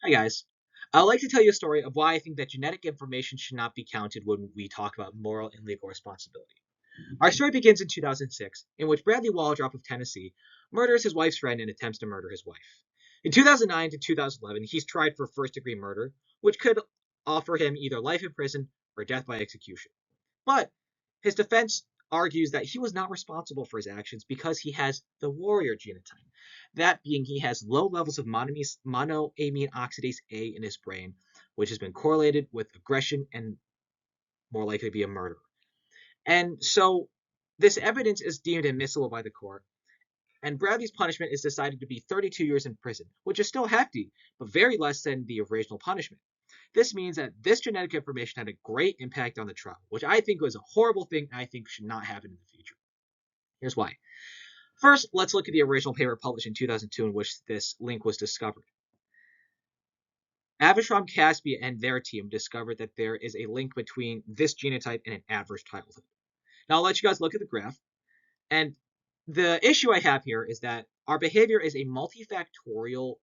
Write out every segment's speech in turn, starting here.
Hi guys. I'd like to tell you a story of why I think that genetic information should not be counted when we talk about moral and legal responsibility. Our story begins in 2006, in which Bradley Waldrop of Tennessee murders his wife's friend and attempts to murder his wife. In 2009 to 2011, he's tried for first-degree murder, which could offer him either life in prison or death by execution. But his defense argues that he was not responsible for his actions because he has the warrior genotype. That being, he has low levels of monoamine oxidase A in his brain, which has been correlated with aggression and more likely to be a murderer. And so this evidence is deemed admissible by the court, and Bradley's punishment is decided to be 32 years in prison, which is still hefty, but very less than the original punishment. This means that this genetic information had a great impact on the trial, which I think was a horrible thing and I think should not happen in the future. Here's why. First, let's look at the original paper published in 2002 in which this link was discovered. Avishram Caspi and their team discovered that there is a link between this genotype and an adverse childhood. Now, I'll let you guys look at the graph. And the issue I have here is that our behavior is a multifactorial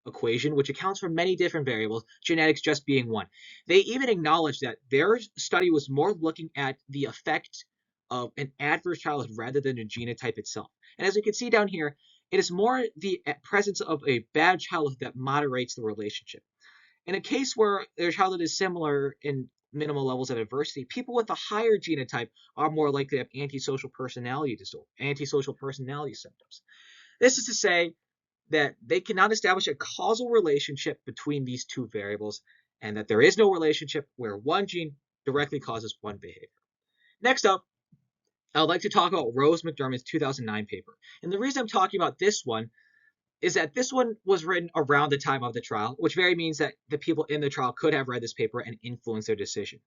equation, which accounts for many different variables, genetics just being one. They even acknowledge that their study was more looking at the effect of an adverse childhood rather than the genotype itself. And as you can see down here, it is more the presence of a bad childhood that moderates the relationship. In a case where their childhood is similar in minimal levels of adversity, people with a higher genotype are more likely to have antisocial personality disorder, antisocial personality symptoms. This is to say that they cannot establish a causal relationship between these two variables, and that there is no relationship where one gene directly causes one behavior. Next up, I would like to talk about Rose McDermott's 2009 paper. And the reason I'm talking about this one is that this one was written around the time of the trial, which very means that the people in the trial could have read this paper and influenced their decision.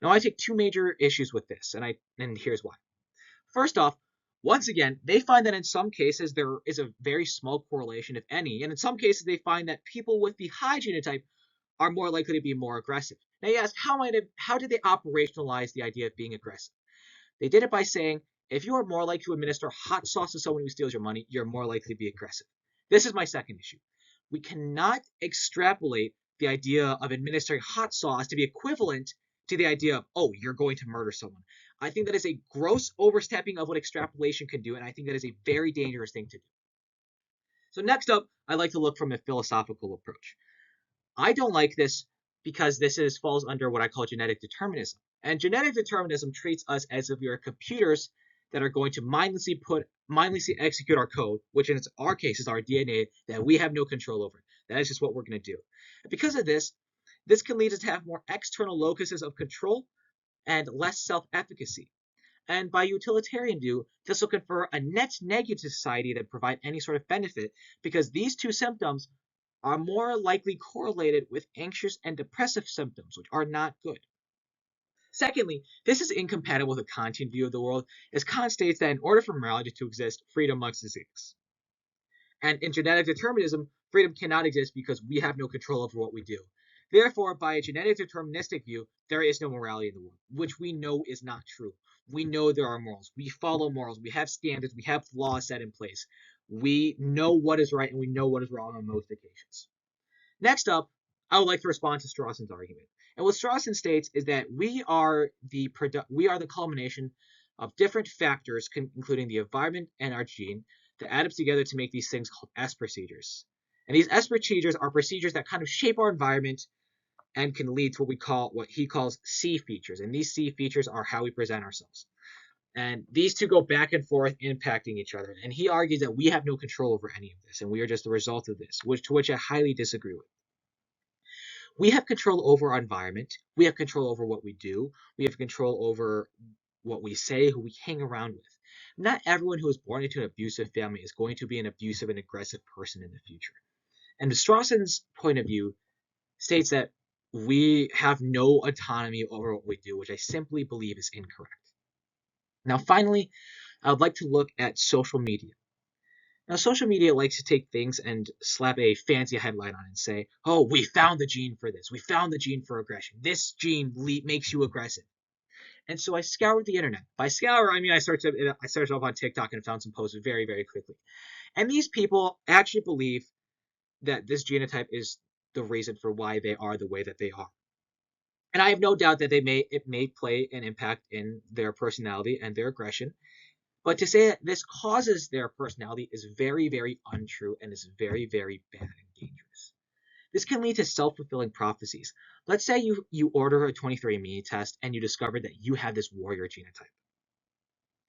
Now, I take two major issues with this, and here's why. First off, once again, they find that in some cases there is a very small correlation, if any, and in some cases they find that people with the high genotype are more likely to be more aggressive. Now you ask, how did they operationalize the idea of being aggressive? They did it by saying, if you are more likely to administer hot sauce to someone who steals your money, you're more likely to be aggressive. This is my second issue. We cannot extrapolate the idea of administering hot sauce to be equivalent to the idea of, oh, you're going to murder someone. I think that is a gross overstepping of what extrapolation can do, and I think that is a very dangerous thing to do. So next up, I like to look from a philosophical approach. I don't like this because falls under what I call genetic determinism. And genetic determinism treats us as if we are computers that are going to mindlessly execute our code, which in our case is our DNA that we have no control over. That is just what we're going to do. And because of this, this can lead us to have more external locuses of control and less self-efficacy. And by utilitarian view, this will confer a net negative society that provide any sort of benefit because these two symptoms are more likely correlated with anxious and depressive symptoms, which are not good. Secondly, this is incompatible with a Kantian view of the world, as Kant states that in order for morality to exist, freedom must exist. And in genetic determinism, freedom cannot exist because we have no control over what we do. Therefore, by a genetic deterministic view, there is no morality in the world, which we know is not true. We know there are morals. We follow morals. We have standards. We have laws set in place. We know what is right and we know what is wrong on most occasions. Next up, I would like to respond to Strawson's argument. And what Strawson states is that we are the culmination of different factors, including the environment and our gene, that add up together to make these things called S procedures. And these S procedures are procedures that kind of shape our environment and can lead to what he calls C features. And these C features are how we present ourselves. And these two go back and forth, impacting each other. And he argues that we have no control over any of this, and we are just the result of this, to which I highly disagree with. We have control over our environment. We have control over what we do. We have control over what we say, who we hang around with. Not everyone who is born into an abusive family is going to be an abusive and aggressive person in the future. And Strawson's point of view states that we have no autonomy over what we do, which I simply believe is incorrect. Now, finally, I would like to look at social media. Now, social media likes to take things and slap a fancy headline on it and say, oh, we found the gene for this. We found the gene for aggression. This gene makes you aggressive. And so I scoured the internet. By scour, I mean I searched up on TikTok and found some posts very, very quickly. And these people actually believe that this genotype is the reason for why they are the way that they are. And I have no doubt that it may play an impact in their personality and their aggression. But to say that this causes their personality is very, very untrue and is very, very bad and dangerous. This can lead to self-fulfilling prophecies. Let's say you order a 23andMe test and you discover that you have this warrior genotype.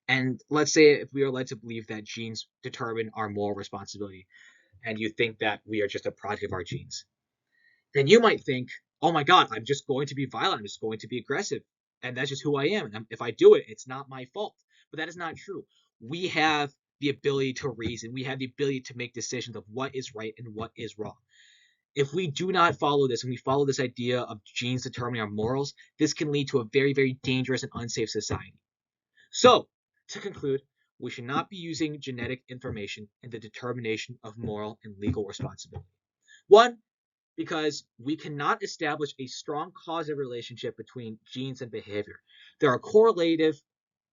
And let's say if we are led to believe that genes determine our moral responsibility, and you think that we are just a product of our genes, then you might think, oh my God, I'm just going to be violent. I'm just going to be aggressive. And that's just who I am. And if I do it, it's not my fault. But that is not true. We have the ability to reason. We have the ability to make decisions of what is right and what is wrong. If we do not follow this and we follow this idea of genes determining our morals, this can lead to a very, very dangerous and unsafe society. So, to conclude, we should not be using genetic information in the determination of moral and legal responsibility. One, because we cannot establish a strong causative relationship between genes and behavior. There are correlative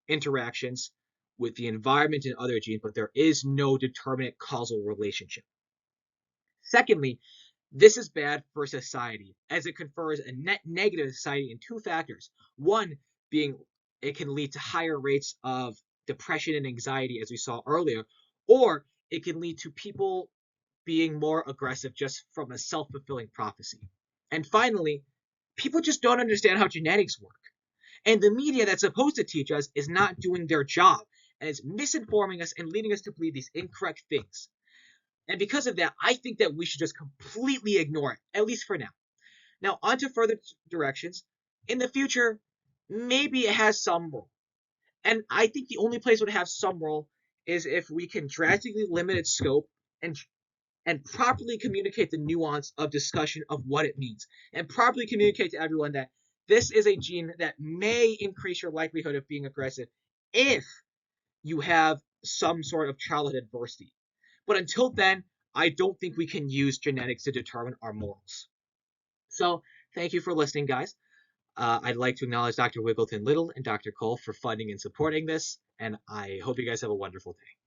interactions with the environment and other genes, but there is no determinate causal relationship. Secondly, this is bad for society as it confers a net negative society in two factors. One being it can lead to higher rates of depression and anxiety, as we saw earlier, or it can lead to people being more aggressive just from a self-fulfilling prophecy. And finally, people just don't understand how genetics work. And the media that's supposed to teach us is not doing their job and is misinforming us and leading us to believe these incorrect things. And because of that, I think that we should just completely ignore it, at least for now. Now, on to further directions. In the future, maybe it has some role. And I think the only place it would have some role is if we can drastically limit its scope and properly communicate the nuance of discussion of what it means, and properly communicate to everyone that this is a gene that may increase your likelihood of being aggressive if you have some sort of childhood adversity. But until then, I don't think we can use genetics to determine our morals. So, thank you for listening, guys. I'd like to acknowledge Dr. Wiggleton Little and Dr. Cole for funding and supporting this, and I hope you guys have a wonderful day.